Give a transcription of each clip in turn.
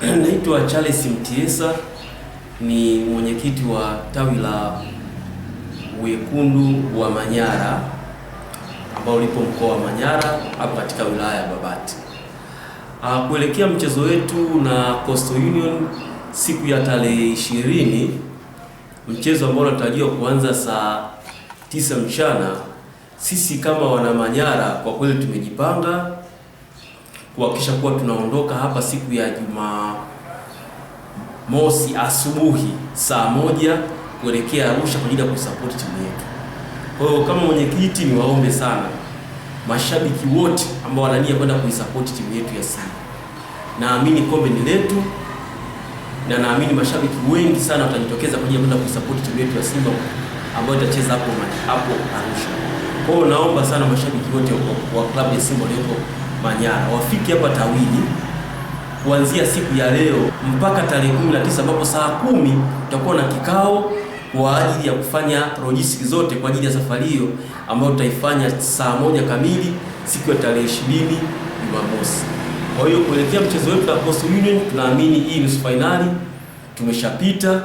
Naitwa Charles Mtiesa, ni mwenyekiti wa tawi la Wekundu wa Manyara ambao lipo mkoa wa Manyara hapo katika wilaya ya Babati. Kuelekea mchezo wetu na Coastal Union siku ya tarehe 20, mchezo ambao unatarajiwa kuanza saa 9 mchana, sisi kama wana Manyara kwa kweli tumejipanga kuhakikisha kuwa tunaondoka hapa siku ya Jumamosi asubuhi saa 1 kuelekea Arusha kwa ajili ya kusupport timu yetu. Kwa hiyo kama mwenyekiti, niwaombe sana mashabiki wote ambao wanania kwenda kuisupport timu yetu ya Simba. Naamini kombe ni letu na naamini mashabiki wengi sana watajitokeza kwa ajili ya kwenda kuisupport timu yetu ya Simba ambayo itacheza hapo Arusha. Kwa hiyo naomba sana mashabiki wote wa klabu ya Simba waliopo Manyara wafike hapa tawini kuanzia siku ya leo mpaka tarehe 19 ambapo saa 10 tutakuwa na kikao kwa ajili ya kufanya logistics zote kwa ajili ya safari hiyo ambayo tutaifanya saa 1 kamili siku ya tarehe 20 Jumamosi. Kwa hiyo kuelekea mchezo wetu na Coastal Union, tunaamini hii nusu finali tumeshapita,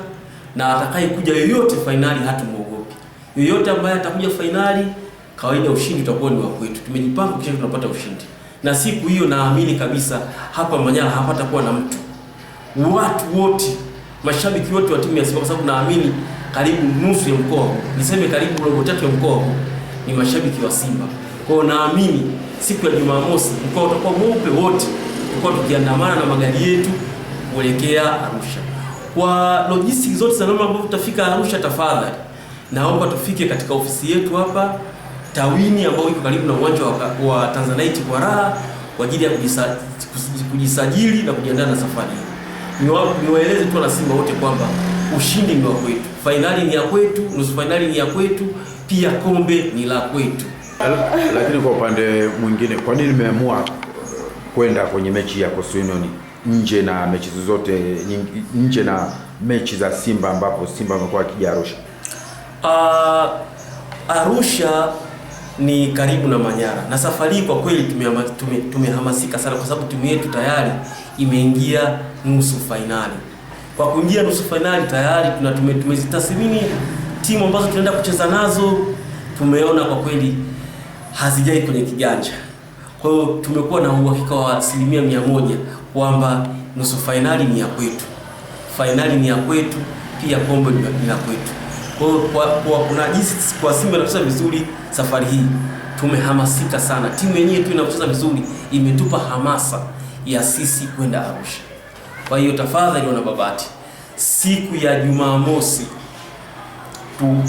na atakayekuja yoyote finali hatumuogopi. Yoyote ambaye atakuja finali, kawaida ushindi utakuwa ni wa kwetu. Tumejipanga kisha tunapata ushindi. Na siku hiyo naamini kabisa hapa Manyara hapata kuwa na mtu. Watu wote, mashabiki wote wa timu ya Simba, kwa sababu naamini karibu nusu ya mkoa huu, niseme karibu robo tatu ya mkoa huu ni mashabiki wa Simba. Kwa hiyo naamini siku ya Jumamosi mkoa utakuwa mweupe wote, tutakuwa tukiandamana na magari yetu kuelekea Arusha. Kwa logistics zote za namna ambavyo tutafika Arusha, tafadhali naomba tufike katika ofisi yetu hapa tawini ambao iko karibu na uwanja wa Tanzanite kwa raha kwa ajili ya kujisajili na kujiandaa na safari hii. Niwaeleze tu na Simba wote kwamba ushindi ni wa kwetu. Finali ni ya kwetu, nusu finali ni ya kwetu, pia kombe ni la kwetu. Lakini kwa upande mwingine, kwa nini nimeamua kwenda kwenye mechi ya Coastal Union nje na mechi zote nje na mechi za Simba ambapo Simba amekuwa akija Arusha? Arusha ni karibu na Manyara, na safari kwa kweli tumehamasika sana kwa sababu timu yetu tayari imeingia nusu finali. Kwa kuingia nusu finali tayari tumezitathmini timu ambazo tunaenda kucheza nazo, tumeona kwa kweli hazijai kwenye kiganja. Kwa hiyo tumekuwa na uhakika wa 100% kwamba nusu finali ni ya kwetu, finali ni ya kwetu, pia kombe ni la kwetu. Kwa kuna jinsi kwa Simba inacheza vizuri safari hii, tumehamasika sana. Timu yenyewe tu inacheza vizuri, imetupa hamasa ya sisi kwenda Arusha. Kwa hiyo tafadhali wana Babati, siku ya Jumamosi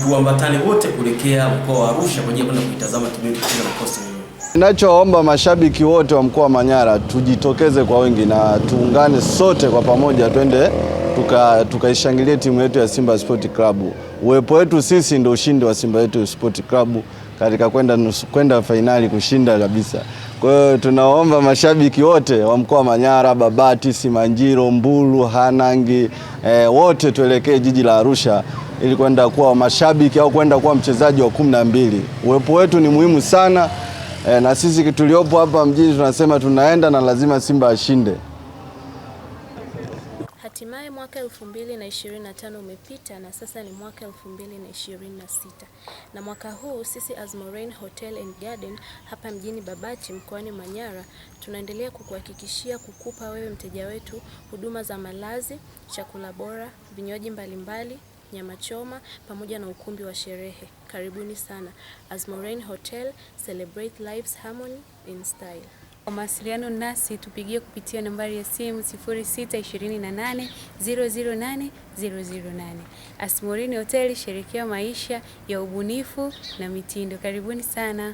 tuambatane wote kuelekea mkoa wa Arusha kwa ajili ya kwenda kuitazama timu yetu kucheza na Coastal Union. Ninachoomba mashabiki wote wa mkoa wa Manyara tujitokeze kwa wingi na tuungane sote kwa pamoja, twende tukaishangilie timu yetu ya Simba Sport Club. Uwepo wetu sisi ndio ushindi wa Simba yetu Sport Club katika kwenda finali kushinda kabisa. Kwa hiyo tunaomba mashabiki wote wa mkoa wa Manyara, Babati, Simanjiro, Mbulu, Hanangi, wote tuelekee jiji la Arusha ili kwenda kuwa mashabiki au kwenda kuwa mchezaji wa 12. Uwepo wetu ni muhimu sana, na sisi tuliopo hapa mjini tunasema tunaenda na lazima Simba ashinde. Hatimaye mwaka 2025 umepita na sasa ni mwaka 2026. Na mwaka huu sisi Azmorain Hotel and Garden hapa mjini Babati mkoani Manyara tunaendelea kukuhakikishia kukupa wewe mteja wetu huduma za malazi, chakula bora, vinywaji mbalimbali, nyama choma pamoja na ukumbi wa sherehe. Karibuni sana. Azmorain Hotel, celebrate life's harmony in style. Kwa mawasiliano nasi tupigie kupitia nambari ya simu 0628 008 008. Azmorain Hotel, sherekea maisha ya ubunifu na mitindo. Karibuni sana.